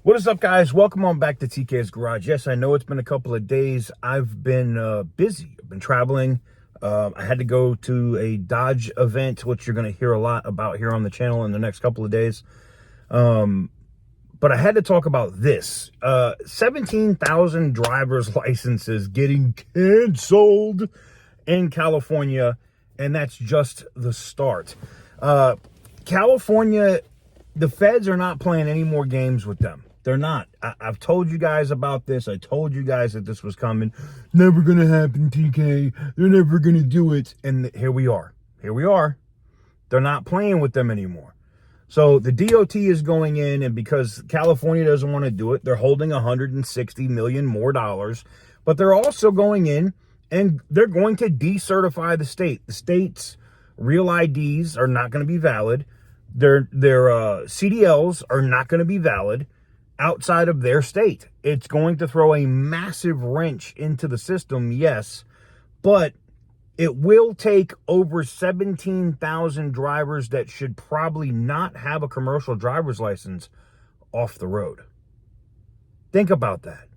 What is up, guys? Welcome on back to TK's Garage. Yes, I know it's been a couple of days. I've been busy. I've been traveling. I had to go to a Dodge event, which you're going to hear a lot about here on the channel in the next couple of days. But I had to talk about this. 17,000 driver's licenses getting canceled in California, and that's just the start. California, the feds are not playing any more games with them. They're not. I've told you guys about this. I told you guys that this was coming. Never going to happen, TK. They're never going to do it. And here we are. Here we are. They're not playing with them anymore. So the DOT is going in, and because California doesn't want to do it, they're holding $160 million more dollars. But they're also going in and they're going to decertify the state. The state's real IDs are not going to be valid. Their CDLs are not going to be valid outside of their state. It's going to throw a massive wrench into the system, yes, but it will take over 17,000 drivers that should probably not have a commercial driver's license off the road. Think about that.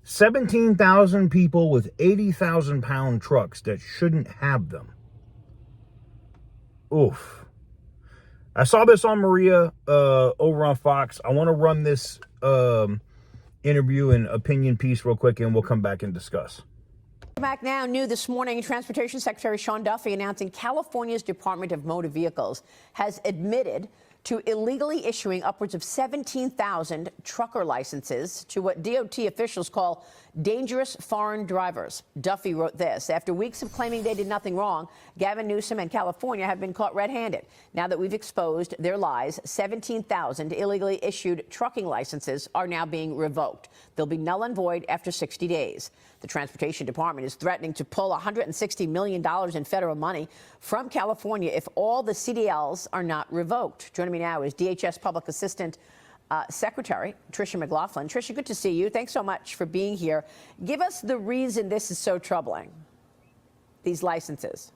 17,000 people with 80,000 pound trucks that shouldn't have them. Oof. I saw this on Maria over on Fox. I want to run this interview and opinion piece real quick, and we'll come back and discuss. Back now, new this morning, Transportation Secretary Sean Duffy announcing California's Department of Motor Vehicles has admitted to illegally issuing upwards of 17,000 trucker licenses to what DOT officials call dangerous foreign drivers. Duffy wrote this: after weeks of claiming they did nothing wrong, Gavin Newsom and California have been caught red-handed. Now that we've exposed their lies, 17,000 illegally issued trucking licenses are now being revoked. They'll be null and void after 60 days. The Transportation Department is threatening to pull $160 million in federal money from California if all the CDLs are not revoked. Joining me now is DHS Public Assistant Secretary Tricia McLaughlin. Tricia, good to see you. Thanks so much for being here. Give us the reason this is so troubling, these licenses.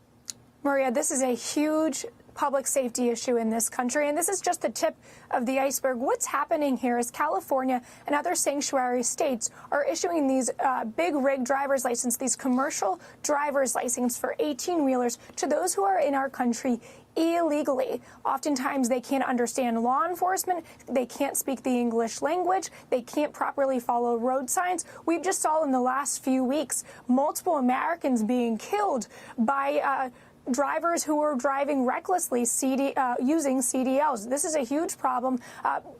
Maria, this is a huge public safety issue in this country, and this is just the tip of the iceberg. What's happening here is California and other sanctuary states are issuing these big rig driver's license, these commercial driver's license for 18-wheelers to those who are in our country illegally. Oftentimes they can't understand law enforcement, they can't speak the English language, they can't properly follow road signs. We've just saw in the last few weeks multiple Americans being killed by drivers who are driving recklessly using CDLs. This is a huge problem.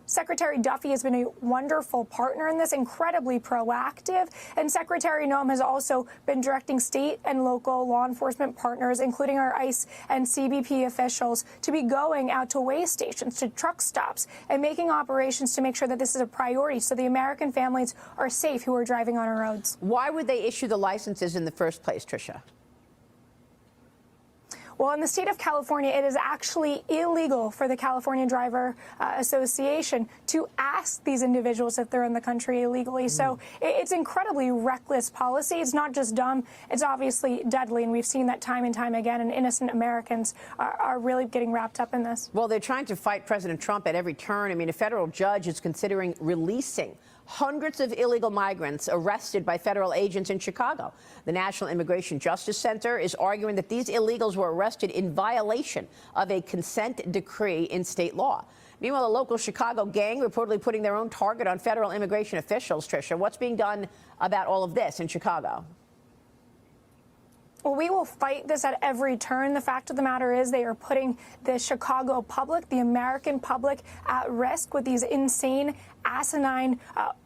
Secretary Duffy has been a wonderful partner in this, incredibly proactive, and Secretary Newsom has also been directing state and local law enforcement partners, including our ICE and CBP officials, to be going out to weigh stations, to truck stops, and making operations to make sure that this is a priority so the American families are safe who are driving on our roads. Why would they issue the licenses in the first place, Tricia? Well, in the state of California, it is actually illegal for the California Driver Association to ask these individuals if they're in the country illegally. So it's incredibly reckless policy. It's not just dumb, it's obviously deadly. And we've seen that time and time again. And innocent Americans are really getting wrapped up in this. Well, they're trying to fight President Trump at every turn. I mean, a federal judge is considering releasing hundreds of illegal migrants arrested by federal agents in Chicago. The National Immigration Justice Center is arguing that these illegals were arrested in violation of a consent decree in state law. Meanwhile, a local Chicago gang reportedly putting their own target on federal immigration officials. Tricia, what's being done about all of this in Chicago? Well, we will fight this at every turn. The fact of the matter is they are putting the Chicago public, the American public, at risk with these insane, asinine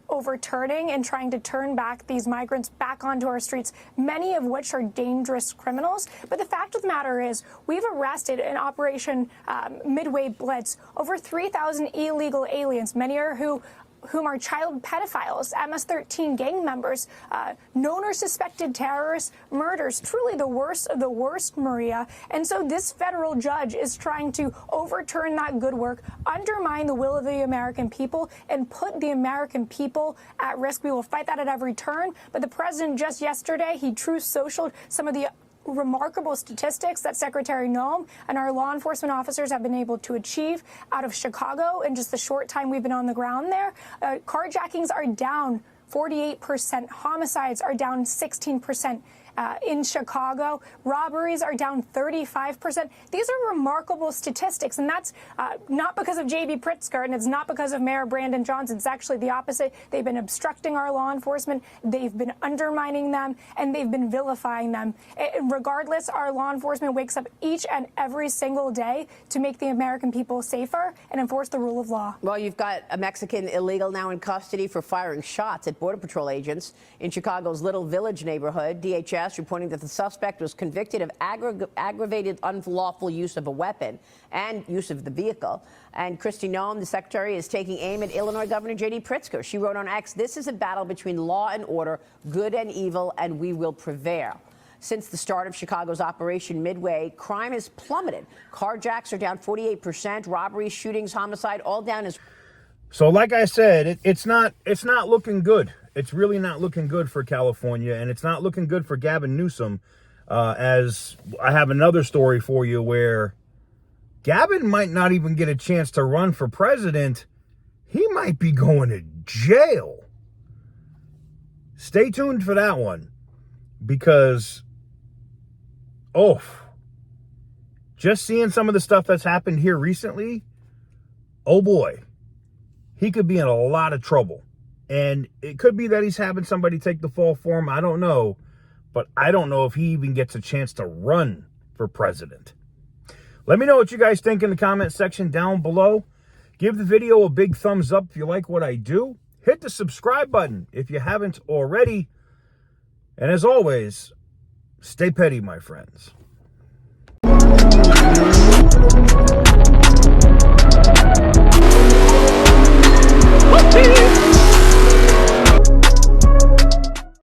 overturning and trying to turn back these migrants back onto our streets, many of which are dangerous criminals. But the fact of the matter is we've arrested in Operation Midway Blitz over 3,000 illegal aliens, many are whom are child pedophiles, MS-13 gang members, known or suspected terrorists, murders, truly the worst of the worst, Maria. And so this federal judge is trying to overturn that good work, undermine the will of the American people, and put the American people at risk. We will fight that at every turn. But the president just yesterday, he truth socialed some of the remarkable statistics that Secretary Newsom and our law enforcement officers have been able to achieve out of Chicago in just the short time we've been on the ground there. Carjackings are down 48%. Homicides are down 16%. In Chicago, robberies are down 35%. These are remarkable statistics, and that's not because of J.B. Pritzker, and it's not because of Mayor Brandon Johnson. It's actually the opposite. They've been obstructing our law enforcement, they've been undermining them, and they've been vilifying them. Regardless, our law enforcement wakes up each and every single day to make the American people safer and enforce the rule of law. Well, you've got a Mexican illegal now in custody for firing shots at Border Patrol agents in Chicago's Little Village neighborhood. DHS reporting that the suspect was convicted of aggravated unlawful use of a weapon and use of the vehicle. And Kristi Noem, the secretary, is taking aim at Illinois Governor J.D. Pritzker. She wrote on X, "This is a battle between law and order, good and evil, and we will prevail." Since the start of Chicago's Operation Midway, crime has plummeted. Carjacks are down 48%, robberies, shootings, homicide, all down as... So like I said, it's not looking good. It's really not looking good for California, and it's not looking good for Gavin Newsom, as I have another story for you where Gavin might not even get a chance to run for president. He might be going to jail. Stay tuned for that one, because, just seeing some of the stuff that's happened here recently, oh boy, he could be in a lot of trouble. And it could be that he's having somebody take the fall for him. I don't know. But I don't know if he even gets a chance to run for president. Let me know what you guys think in the comment section down below. Give the video a big thumbs up if you like what I do. Hit the subscribe button if you haven't already. And as always, stay petty, my friends.